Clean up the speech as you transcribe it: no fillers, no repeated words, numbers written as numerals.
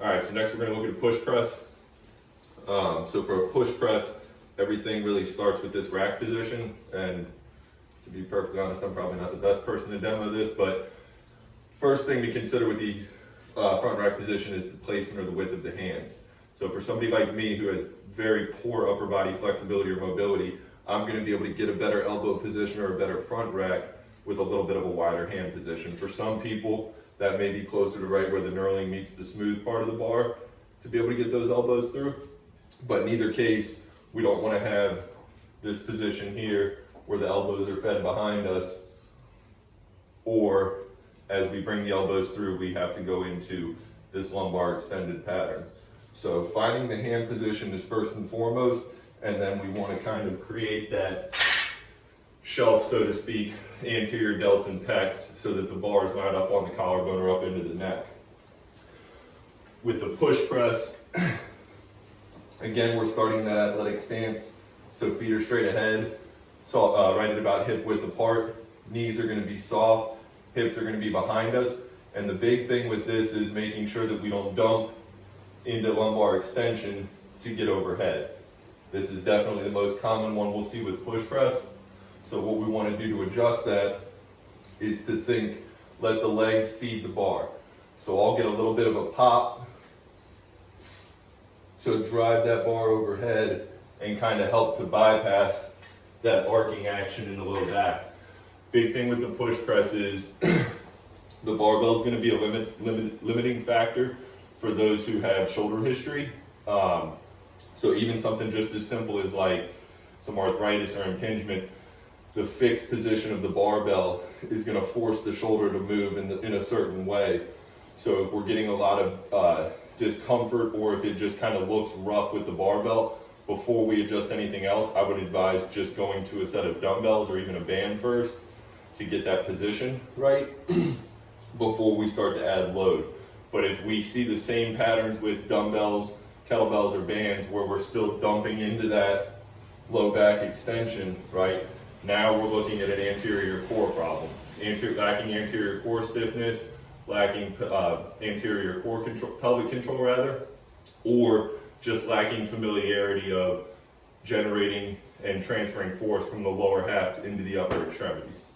All right, so next we're gonna look at a push press. So for a push press, everything really starts with this rack position. And to be perfectly honest, I'm probably not the best person to demo this, but first thing to consider with the front rack position is the placement or the width of the hands. So for somebody like me who has very poor upper body flexibility or mobility, I'm gonna be able to get a better elbow position or a better front rack with a little bit of a wider hand position. For some people, that may be closer to right where the knurling meets the smooth part of the bar to be able to get those elbows through. But in either case, we don't want to have this position here where the elbows are fed behind us, or as we bring the elbows through, we have to go into this lumbar extended pattern. So finding the hand position is first and foremost, and then we want to kind of create that shelf, so to speak, anterior delts and pecs so that the bar is not up on the collarbone or up into the neck. With the push press, again, we're starting that athletic stance. So feet are straight ahead, so, right at about hip width apart. Knees are going to be soft, hips are going to be behind us. And the big thing with this is making sure that we don't dump into lumbar extension to get overhead. This is definitely the most common one we'll see with push press. So what we want to do to adjust that is to think, let the legs feed the bar. So I'll get a little bit of a pop to drive that bar overhead and kind of help to bypass that arcing action in the low back. Big thing with the push press is the barbell is going to be a limiting factor for those who have shoulder history. So even something just as simple as like some arthritis or impingement, the fixed position of the barbell is going to force the shoulder to move in a certain way. So if we're getting a lot of discomfort, or if it just kind of looks rough with the barbell, before we adjust anything else, I would advise just going to a set of dumbbells or even a band first to get that position right before we start to add load. But if we see the same patterns with dumbbells, kettlebells, or bands where we're still dumping into that low back extension, right? Now we're looking at an anterior core problem. Lacking anterior core stiffness, lacking anterior core control, pelvic control rather, or just lacking familiarity of generating and transferring force from the lower half into the upper extremities.